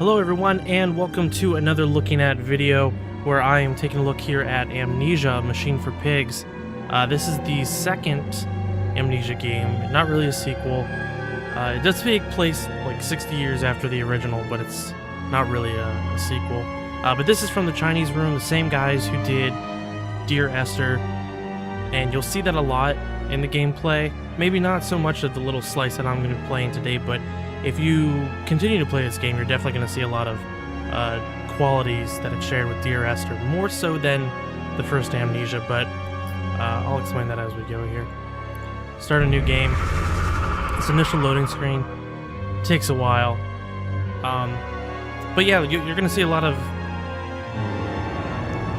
Hello everyone, and welcome to another Looking At video where I am taking a look here at Amnesia: Machine for Pigs. This is the second Amnesia game, not really a sequel. It does take place like 60 years after the original, but it's not really a sequel. But this is from the Chinese Room, the same guys who did Dear Esther, and you'll see that a lot in the gameplay. Maybe not so much of the little slice that I'm going to be playing today, but if you continue to play this game, you're definitely going to see a lot of qualities that it shared with Dear Esther, more so than the first Amnesia, but I'll explain that as we go here. Start a new game. This initial loading screen takes a while. But yeah, you're going to see a lot of...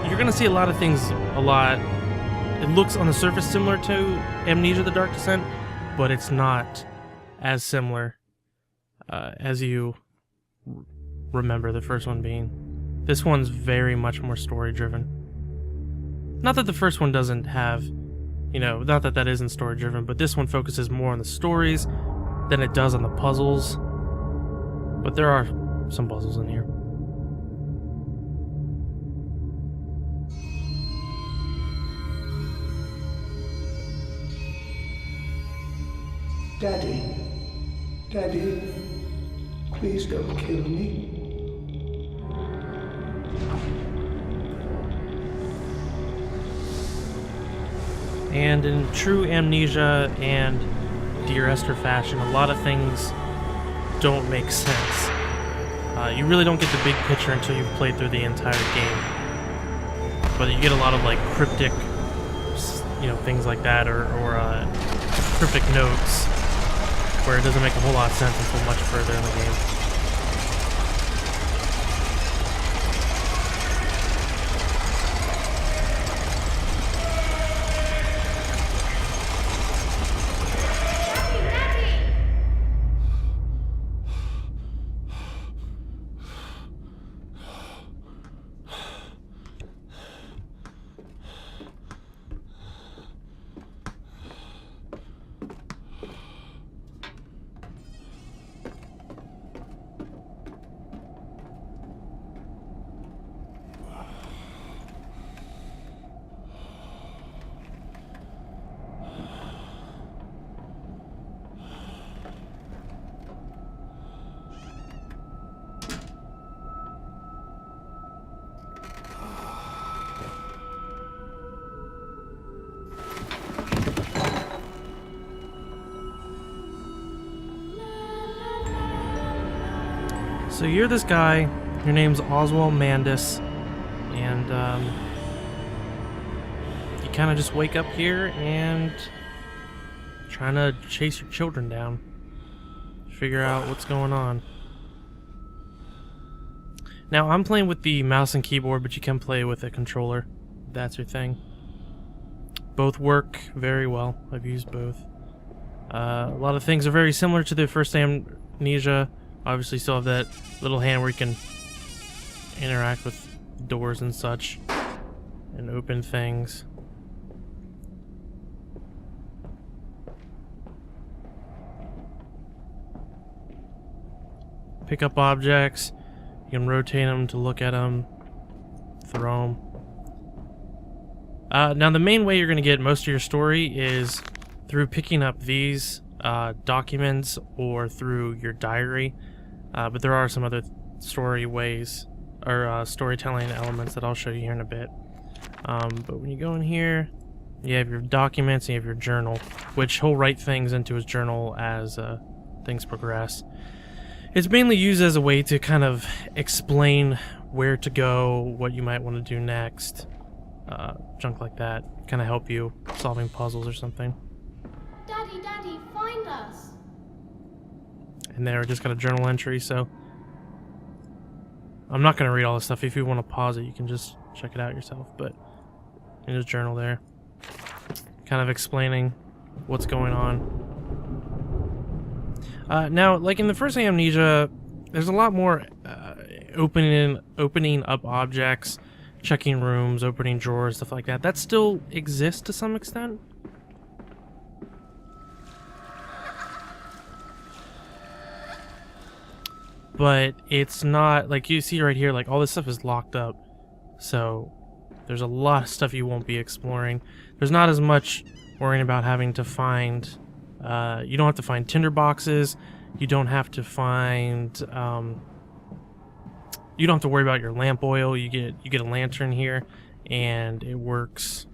You're going to see a lot of things a lot... It looks on the surface similar to Amnesia: The Dark Descent, but it's not as similar as you remember the first one being. This one's very much more story-driven. Not that the first one doesn't have, not that that isn't story-driven, but this one focuses more on the stories than it does on the puzzles. But there are some puzzles in here. Daddy, please don't kill me. And in true Amnesia and Dear Esther fashion, a lot of things don't make sense. You really don't get the big picture until you've played through the entire game. But you get a lot of like cryptic, things like that, or cryptic notes, where it doesn't make a whole lot of sense until much further in the game. So you're this guy, your name's Oswald Mandis, and you kind of just wake up here and trying to chase your children down, figure out what's going on. Now I'm playing with the mouse and keyboard, but you can play with a controller, if that's your thing. Both work very well. I've used both. A lot of things are very similar to the first Amnesia. Obviously still have that little hand where you can interact with doors and such and open things. Pick up objects. You can rotate them to look at them, throw them. Now the main way you're going to get most of your story is through picking up these documents or through your diary. But there are some other story ways, or storytelling elements that I'll show you here in a bit. But when you go in here, you have your documents and you have your journal, which he'll write things into his journal as things progress. It's mainly used as a way to kind of explain where to go, what you might want to do next, junk like that. Kind of help you solving puzzles or something. Daddy, find us! And there, just got a journal entry, so I'm not going to read all this stuff. If you want to pause it, you can just check it out yourself, but in his journal there, kind of explaining what's going on. Now, like in the first Amnesia, there's a lot more opening up objects, checking rooms, opening drawers, stuff like that. That still exists to some extent. but it's not like you see right here, like all this stuff is locked up, so there's a lot of stuff you won't be exploring. There's not as much worrying about having to find, you don't have to find tinder boxes, you don't have to find, you don't have to worry about your lamp oil. You get a lantern here, and it works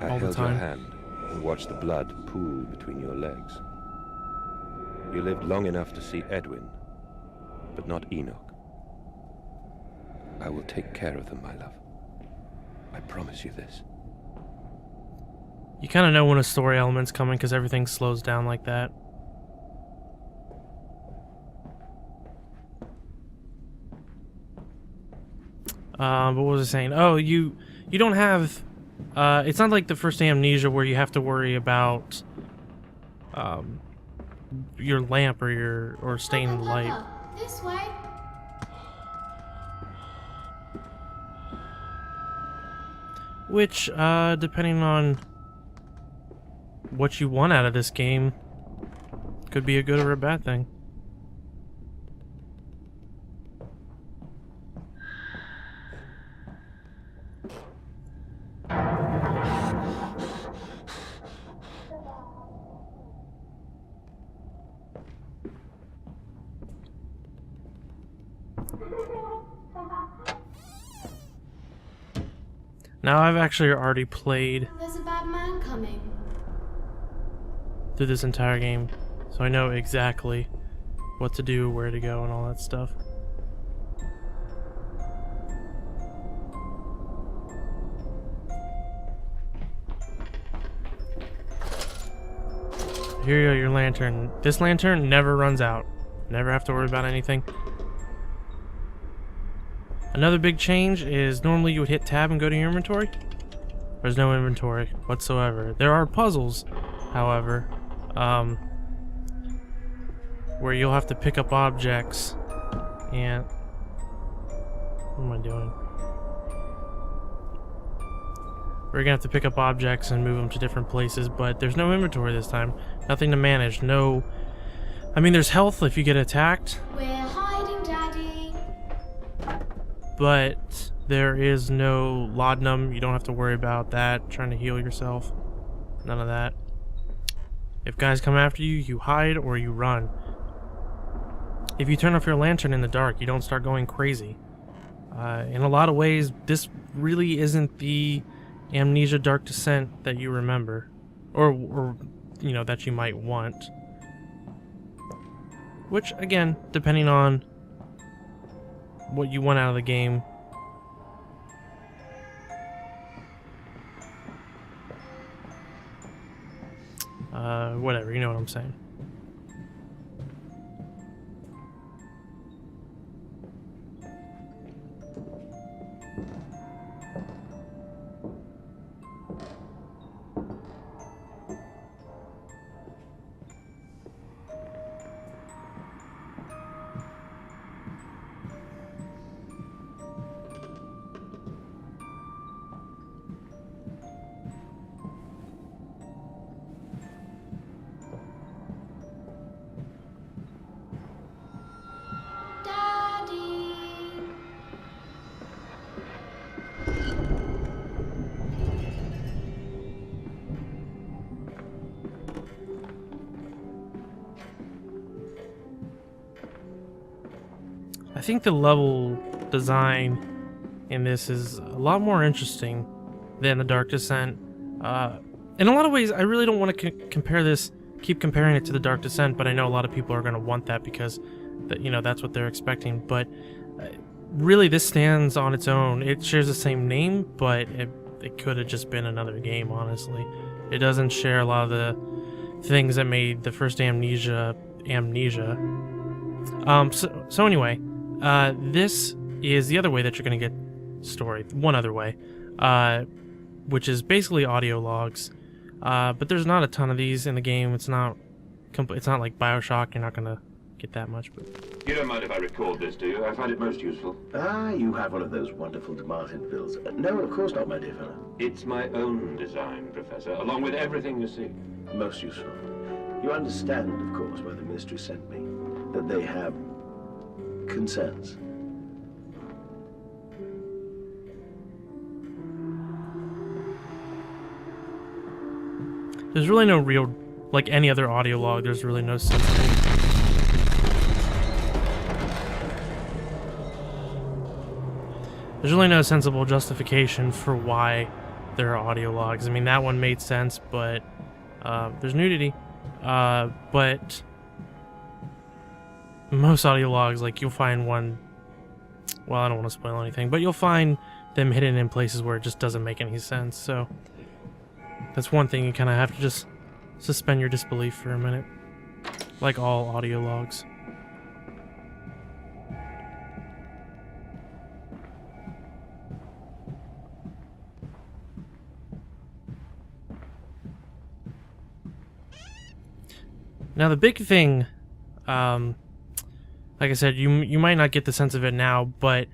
all the time. I held your hand and watched the blood pool between your legs. You lived long enough to see Edwin, but not Enoch. I will take care of them, my love. I promise you this. You kind of know when a story element's coming because everything slows down like that. But what was I saying? Oh, you don't have... it's not like the first Amnesia where you have to worry about your lamp or staying in light. Papa, this way. Which, depending on what you want out of this game, could be a good or a bad thing. Now I've actually already played There's a bad man coming. through this entire game, so I know exactly what to do, where to go, and all that stuff. Here you go, your lantern. This lantern never runs out. Never have to worry about anything. Another big change is normally you would hit tab and go to your inventory. There's no inventory whatsoever. There are puzzles, however, where you'll have to pick up objects and... What am I doing? We're gonna have to pick up objects and move them to different places, but there's no inventory this time. Nothing to manage. No... I mean, there's health if you get attacked. We're hiding, Daddy. But there is no laudanum. You don't have to worry about that, trying to heal yourself. None of that. If guys come after you, you hide or you run. If you turn off your lantern in the dark, you don't start going crazy. In a lot of ways, this really isn't the Amnesia Dark Descent that you remember. Or you know, that you might want. Which, again, depending on what you want out of the game. Whatever, you know what I'm saying. I think the level design in this is a lot more interesting than the Dark Descent. In a lot of ways, I really don't want to compare this, keep comparing it to the Dark Descent, but I know a lot of people are going to want that because, you know, that's what they're expecting. But really, this stands on its own. It shares the same name, but it could have just been another game, honestly. It doesn't share a lot of the things that made the first Amnesia. So anyway, this is the other way that you're going to get story. One other way, which is basically audio logs. But there's not a ton of these in the game. It's not like BioShock. You're not going to get that much. But You don't mind if I record this, do you? I find it most useful. Ah, you have one of those wonderful Martinvilles. No, of course not, my dear fellow. It's my own design, Professor, along with everything you see. Most useful. You understand, of course, why the Ministry sent me. That they have consents. There's really no real, like any other audio log, there's really no sense to it. There's really no sensible justification for why there are audio logs. I mean, that one made sense, but there's nudity. But most audio logs, like you'll find one, well, I don't want to spoil anything, but you'll find them hidden in places where it just doesn't make any sense. So that's one thing you kind of have to just suspend your disbelief for a minute, like all audio logs. Now the big thing, like I said, you might not get the sense of it now, but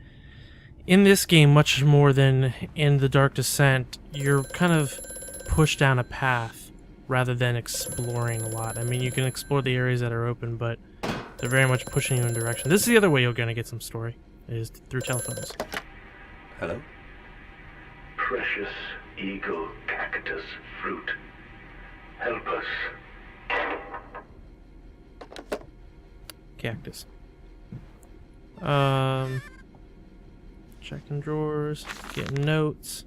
in this game, much more than in The Dark Descent, you're kind of pushed down a path rather than exploring a lot. I mean, you can explore the areas that are open, but they're very much pushing you in a direction. This is the other way you're going to get some story, is through telephones. Hello? Precious eagle cactus fruit, help us. Cactus. Checking drawers, getting notes.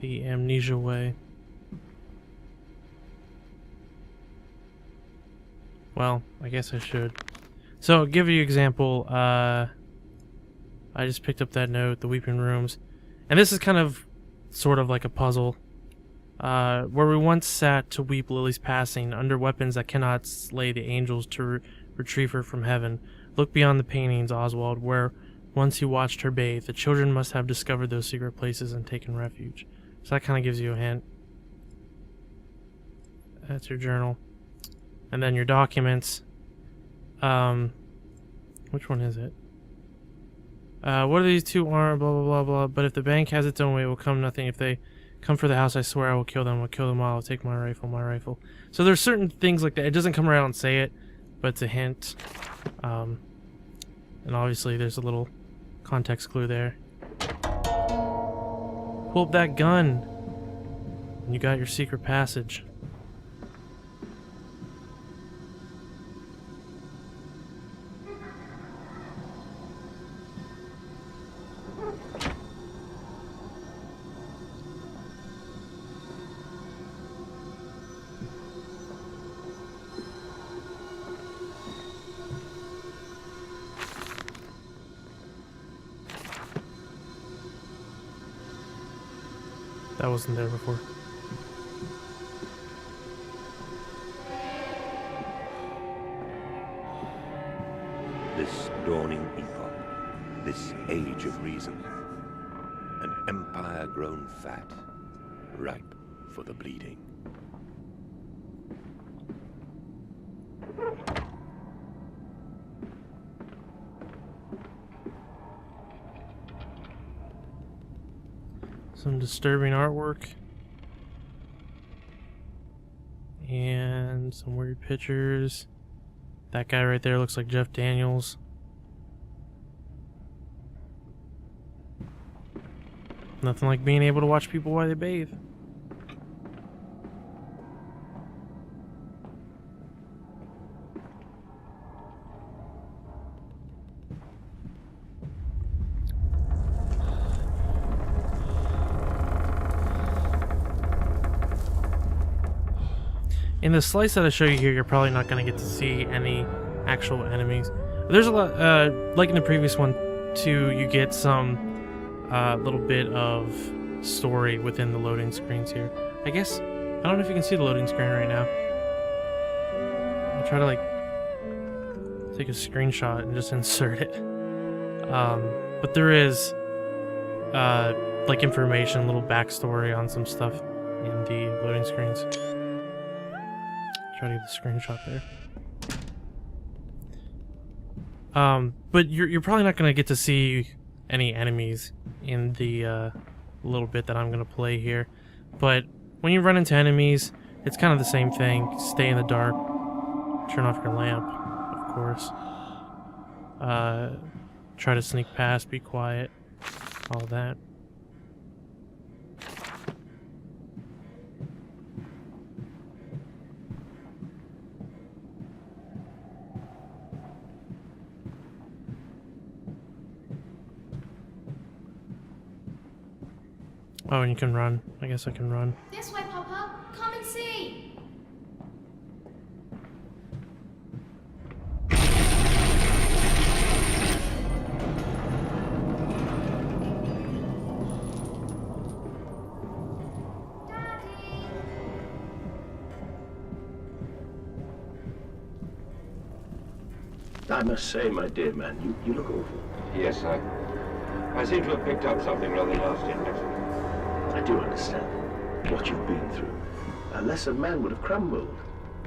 The Amnesia way. Well, I guess I should. So, I'll give you an example. I just picked up that note, the Weeping Rooms. And this is kind of, sort of like a puzzle. Where we once sat to weep Lily's passing, under weapons that cannot slay the angels to retrieve her from heaven. Look beyond the paintings, Oswald, where once you watched her bathe. The children must have discovered those secret places and taken refuge. So that kind of gives you a hint. That's your journal. And then your documents. Which one is it? What are these two are? Blah, blah, blah, blah. But if the bank has its own way, it will come nothing. If they come for the house, I swear I will kill them. I'll kill them all. I'll take my rifle, my rifle. So there's certain things like that. It doesn't come around and say it, but it's a hint. And obviously there's a little context clue there. Pull up that gun. And you got your secret passage. That wasn't there before. This dawning epoch, this age of reason, an empire grown fat, ripe for the bleeding. Some disturbing artwork. And some weird pictures. That guy right there looks like Jeff Daniels. Nothing like being able to watch people while they bathe. In the slice that I show you here, you're probably not going to get to see any actual enemies. There's a lot, like in the previous one, too, you get some little bit of story within the loading screens here. I guess, I don't know if you can see the loading screen right now. I'll try to, like, take a screenshot and just insert it. But there is, like, information, little backstory on some stuff in the loading screens. Try to get the screenshot there. But you're probably not going to get to see any enemies in the little bit that I'm going to play here. But when you run into enemies, it's kind of the same thing. Stay in the dark. turn off your lamp, of course. Try to sneak past, be quiet, all that. Oh, and you can run. I guess I can run. This way, Papa. Come and see. Daddy. I must say, my dear man, you look awful. Yes, I seem to have picked up something rather nasty in Mexico. I do understand what you've been through. A lesser man would have crumbled.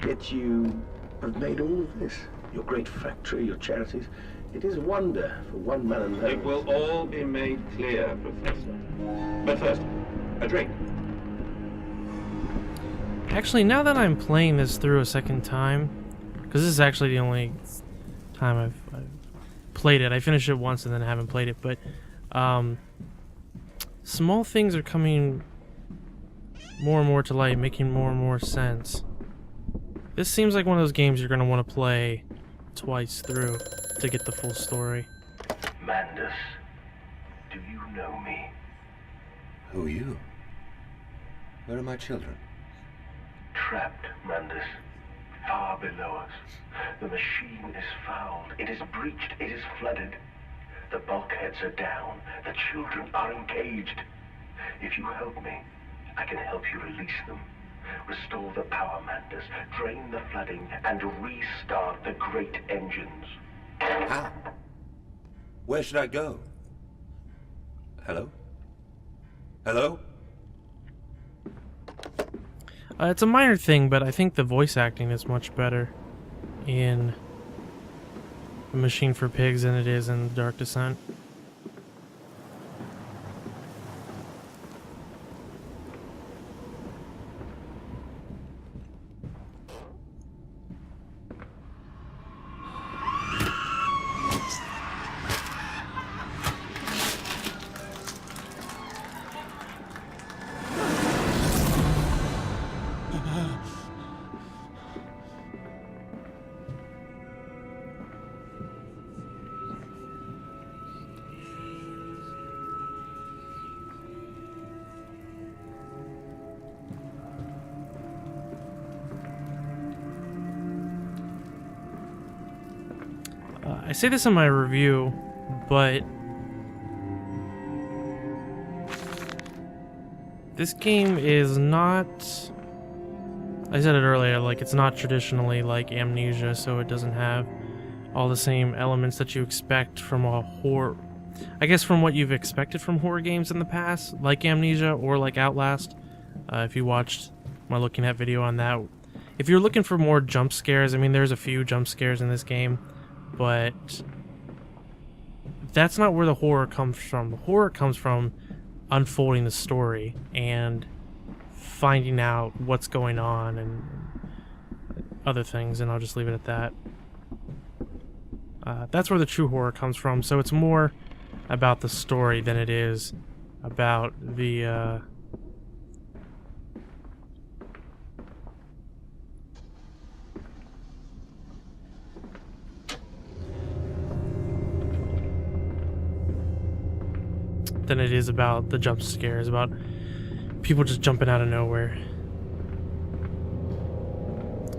Yet you have made all of this. Your great factory, your charities. It is a wonder for one man alone. It will all be made clear, Professor. But first, a drink. Actually, now that I'm playing this through a second time, because this is actually the only time I've played it. I finished it once and then I haven't played it, but small things are coming more and more to light, making more and more sense. This seems like one of those games you're going to want to play twice through to get the full story. Mandus, do you know me? Who are you? Where are my children? Trapped, Mandus. Far below us. The machine is fouled. It is breached. It is flooded. The bulkheads are down. The children are engaged. If you help me, I can help you release them. Restore the power, Mandus. Drain the flooding and restart the great engines. How? Where should I go? Hello? Hello? It's a minor thing, but I think the voice acting is much better in A Machine for Pigs than it is in Dark Descent. I say this in my review, but this game is not, I said it earlier, like it's not traditionally like Amnesia, so it doesn't have all the same elements that you expect from a horror, I guess from what you've expected from horror games in the past, like Amnesia or like Outlast. If you watched my looking at video on that, if you're looking for more jump scares, I mean there's a few jump scares in this game, but that's not where the horror comes from. The horror comes from unfolding the story and finding out what's going on and other things, and I'll just leave it at that. That's where the true horror comes from, so it's more about the story than it is about the than it is about the jump scares, about people just jumping out of nowhere.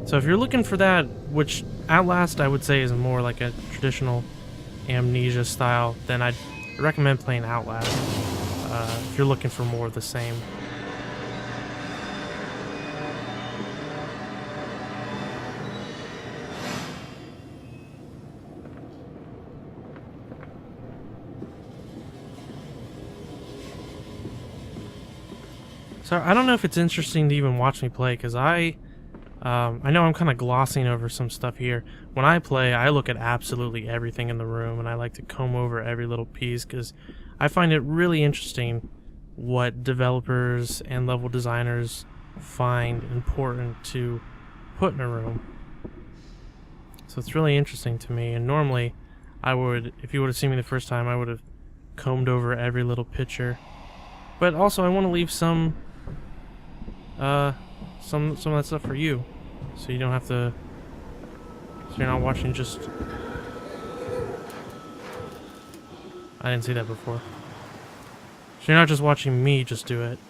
So if you're looking for that, which Outlast I would say is more like a traditional Amnesia style, then I'd recommend playing Outlast if you're looking for more of the same. So I don't know if it's interesting to even watch me play, because I know I'm kind of glossing over some stuff here. When I play, I look at absolutely everything in the room, and I like to comb over every little piece, because I find it really interesting what developers and level designers find important to put in a room. So it's really interesting to me, and normally I would, if you would have seen me the first time, I would have combed over every little picture. But also I want to leave some of that stuff for you, so you don't have to, so you're not watching just, I didn't see that before. So you're not just watching me just do it,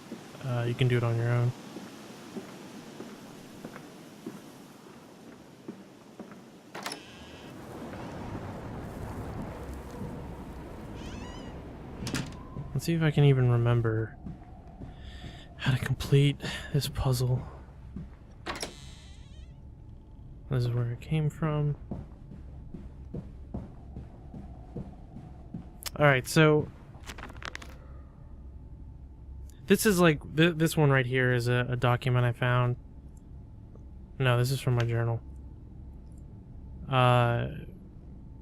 you can do it on your own. Let's see if I can even remember how to complete this puzzle. This is where it came from. Alright, so this is like, this one right here is a document I found. No, this is from my journal.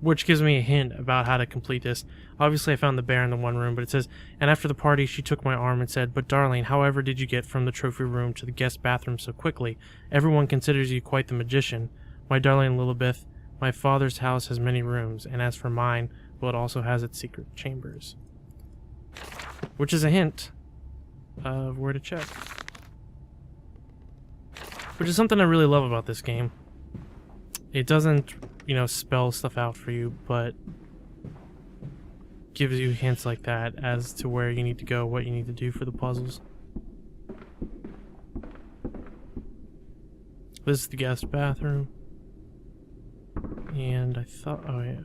Which gives me a hint about how to complete this. Obviously, I found the bear in the one room, but it says, and after the party, she took my arm and said, "But darling, however did you get from the trophy room to the guest bathroom so quickly? Everyone considers you quite the magician. My darling Lilibeth, my father's house has many rooms, and as for mine, well, it also has its secret chambers." Which is a hint of where to check. Which is something I really love about this game. It doesn't, you know, spell stuff out for you, but gives you hints like that as to where you need to go, what you need to do for the puzzles. This is the guest bathroom. And I thought, oh yeah.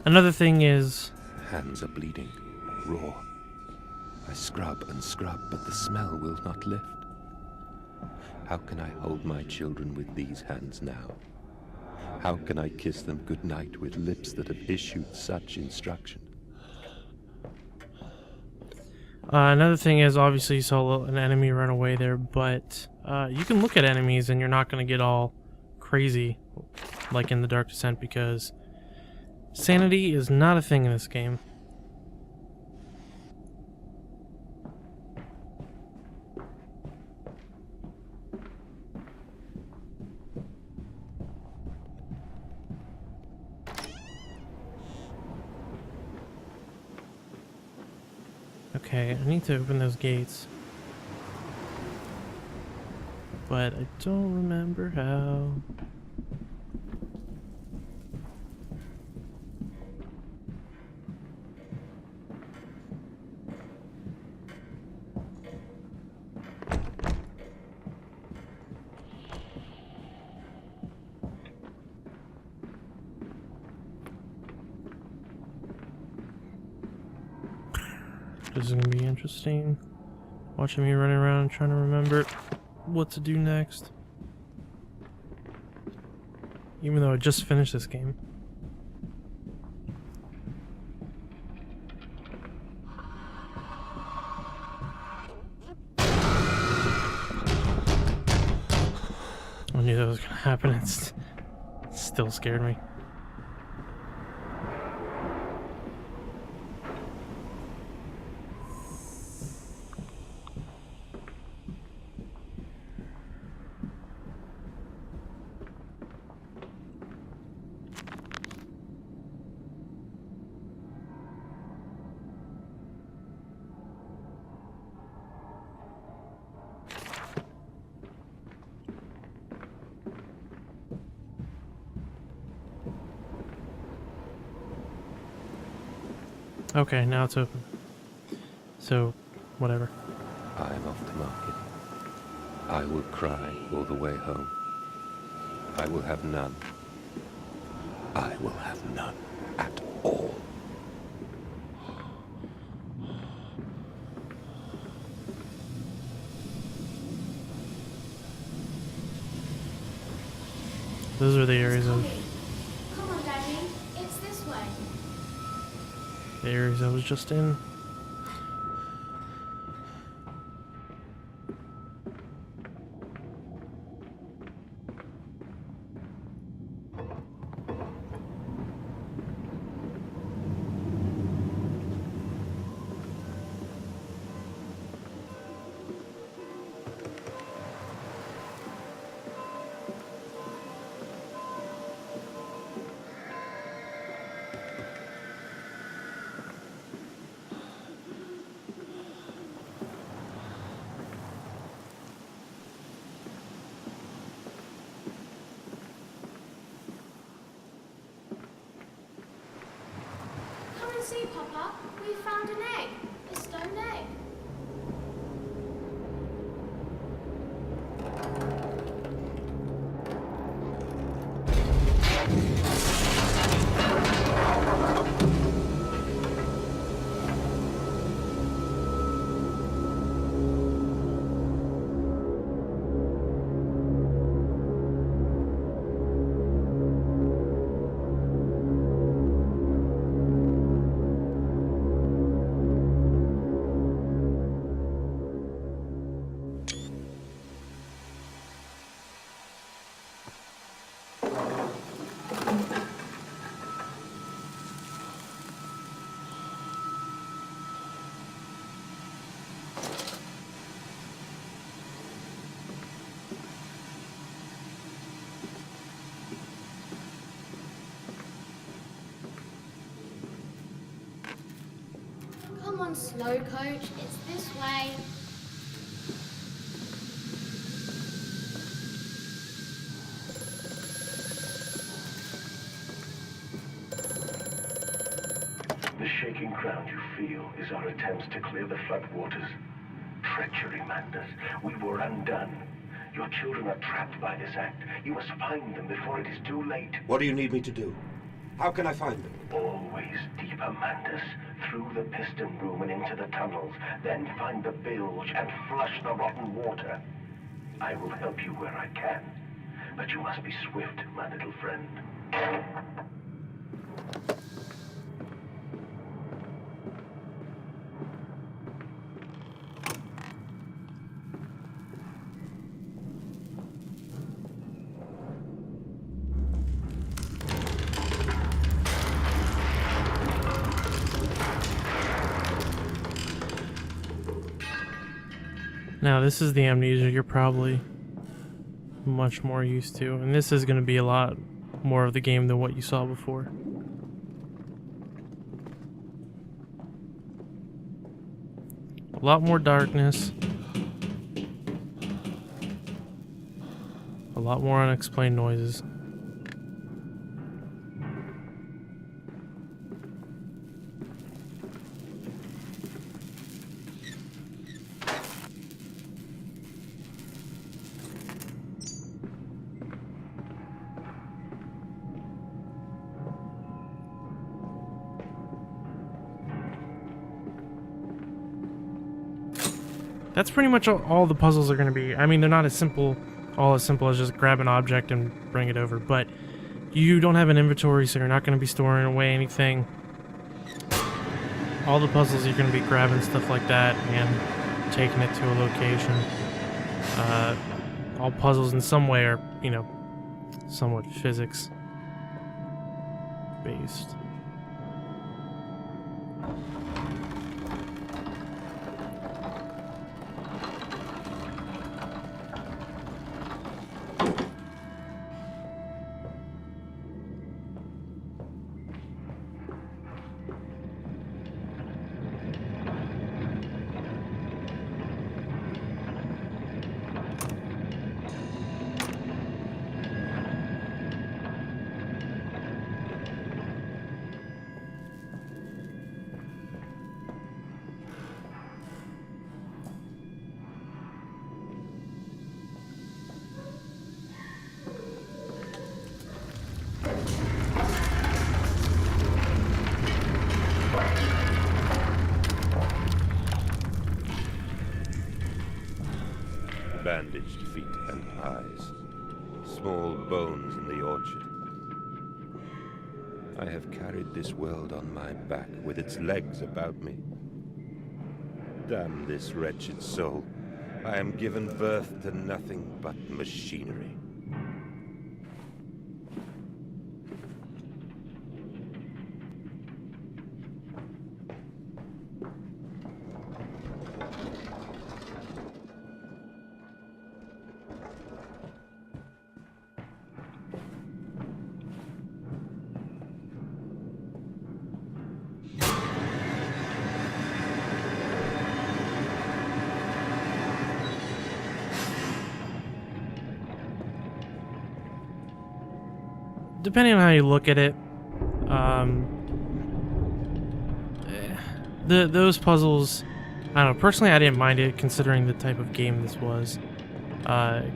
Another thing is, Hands are bleeding, raw. I scrub and scrub, but the smell will not lift. How can I hold my children with these hands now? How can I kiss them goodnight with lips that have issued such instruction? another thing is, obviously you saw an enemy run away there, but you can look at enemies and you're not going to get all crazy like in the Dark Descent, because sanity is not a thing in this game. Okay, I need to open those gates. But I don't remember how. This is gonna be interesting. Watching me running around trying to remember what to do next. Even though I just finished this game. I knew that was gonna happen. It still scared me. Okay, now it's open. So, whatever. I am off to market. I will cry all the way home. I will have none. I will have none at all. Those are the areas of Tommy, come on, Daddy. It's this way. the areas I was just in. Come and see, Papa. We found an egg. A stone egg. Come on, slow coach. It's this way. The shaking ground you feel is our attempts to clear the floodwaters. Treachery, Mandus. We were undone. Your children are trapped by this act. You must find them before it is too late. What do you need me to do? How can I find them? Always deeper, Mandus. Through the piston room and into the tunnels. Then find the bilge and flush the rotten water. I will help you where I can. But you must be swift, my little friend. Now, this is the Amnesia you're probably much more used to, and this is going to be a lot more of the game than what you saw before. A lot more darkness. A lot more unexplained noises. That's pretty much all the puzzles are going to be. I mean, they're not as simple as just grab an object and bring it over, but you don't have an inventory, so you're not going to be storing away anything. All the puzzles you're going to be grabbing stuff like that and taking it to a location. All puzzles in some way are, you know, somewhat physics based. bandaged feet and eyes, small bones in the orchard. I have carried this world on my back with its legs about me. Damn this wretched soul. I am given birth to nothing but machinery. Depending on how you look at it, those puzzles, I don't know, personally I didn't mind it considering the type of game this was.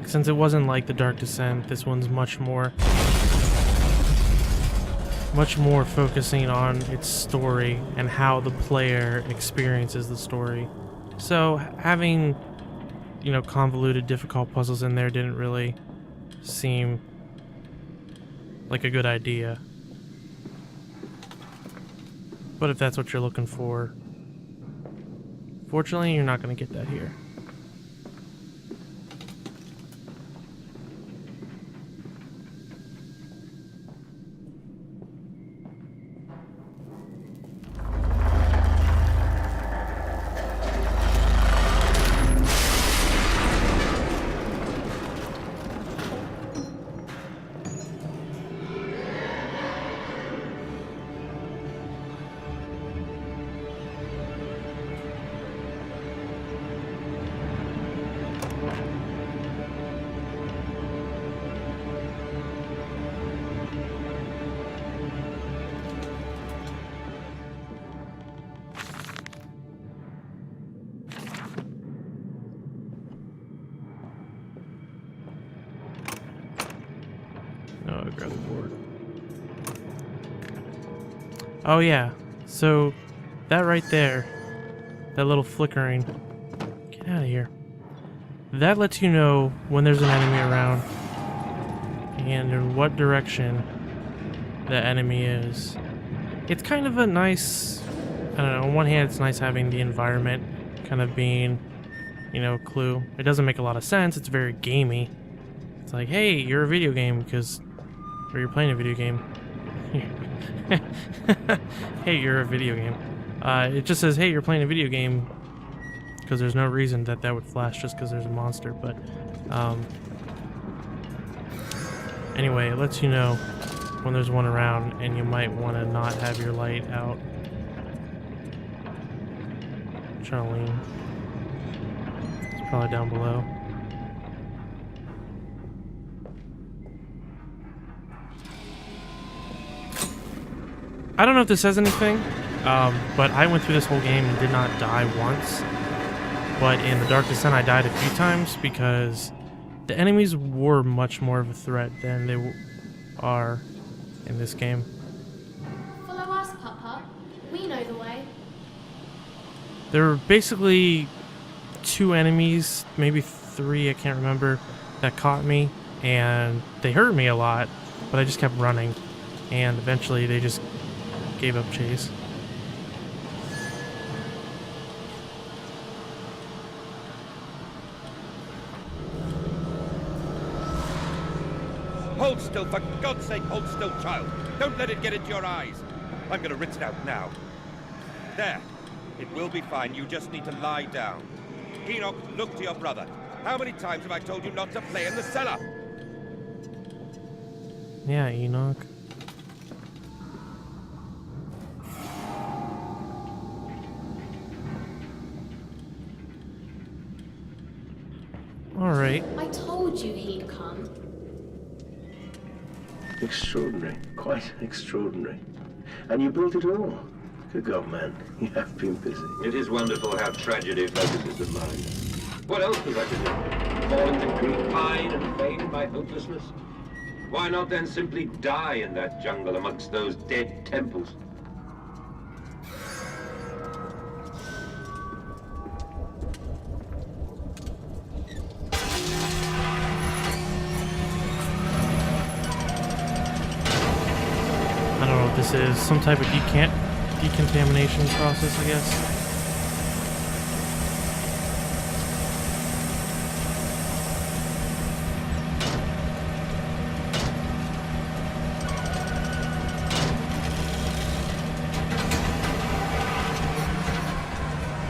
Since it wasn't like The Dark Descent, this one's much more focusing on its story and how the player experiences the story. So having, you know, convoluted, difficult puzzles in there didn't really seem like a good idea. But if that's what you're looking for, fortunately you're not going to get that here. Oh, I grabbed the board. Oh yeah, so that right there, that little flickering, get out of here. That lets you know when there's an enemy around and in what direction the enemy is. It's kind of a nice, I don't know, on one hand it's nice having the environment kind of being, you know, a clue. It doesn't make a lot of sense, it's very gamey. It's like, hey, you're a video game because, or you're playing a video game. Hey, you're a video game. It just says, hey, you're playing a video game, because there's no reason that would flash just because there's a monster. But anyway, it lets you know when there's one around, and you might want to not have your light out. I'm trying to lean. It's probably down below. I don't know if this says anything, but I went through this whole game and did not die once. But in The Dark Descent, I died a few times because the enemies were much more of a threat than they are in this game. Follow us, Papa. We know the way. There were basically 2 enemies, maybe 3, I can't remember, that caught me, and they hurt me a lot, but I just kept running, and eventually they just gave up chase. Hold still, for God's sake, hold still, child. Don't let it get into your eyes. I'm gonna rinse it out now. There. It will be fine. You just need to lie down. Enoch, look to your brother. How many times have I told you not to play in the cellar? Yeah, Enoch. Alright. I told you he'd come. Extraordinary. Quite extraordinary. And you built it all. Good God, man. You have been busy. It is wonderful how tragedy focuses the mind. What else was I to do? Fall into grief, pine, and fade in my hopelessness? Why not then simply die in that jungle amongst those dead temples? this is. Some type of decontamination process, I guess.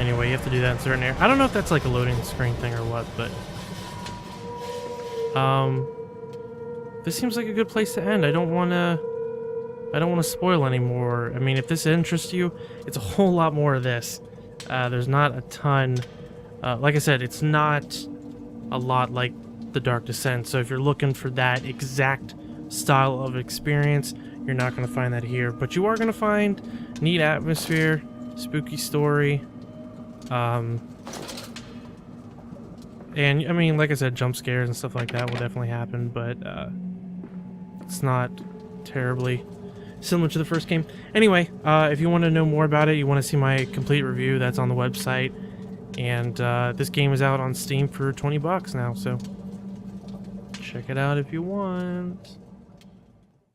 Anyway, you have to do that in certain areas. I don't know if that's like a loading screen thing or what, but this seems like a good place to end. I don't want to spoil anymore. I mean, if this interests you, it's a whole lot more of this. There's not a ton. Like I said, it's not a lot like The Dark Descent. So if you're looking for that exact style of experience, you're not going to find that here. But you are going to find neat atmosphere, spooky story. And I mean, like I said, jump scares and stuff like that will definitely happen, but it's not terribly similar to the first game. Anyway, if you want to know more about it, you want to see my complete review, that's on the website. And this game is out on Steam for $20 now, so check it out if you want.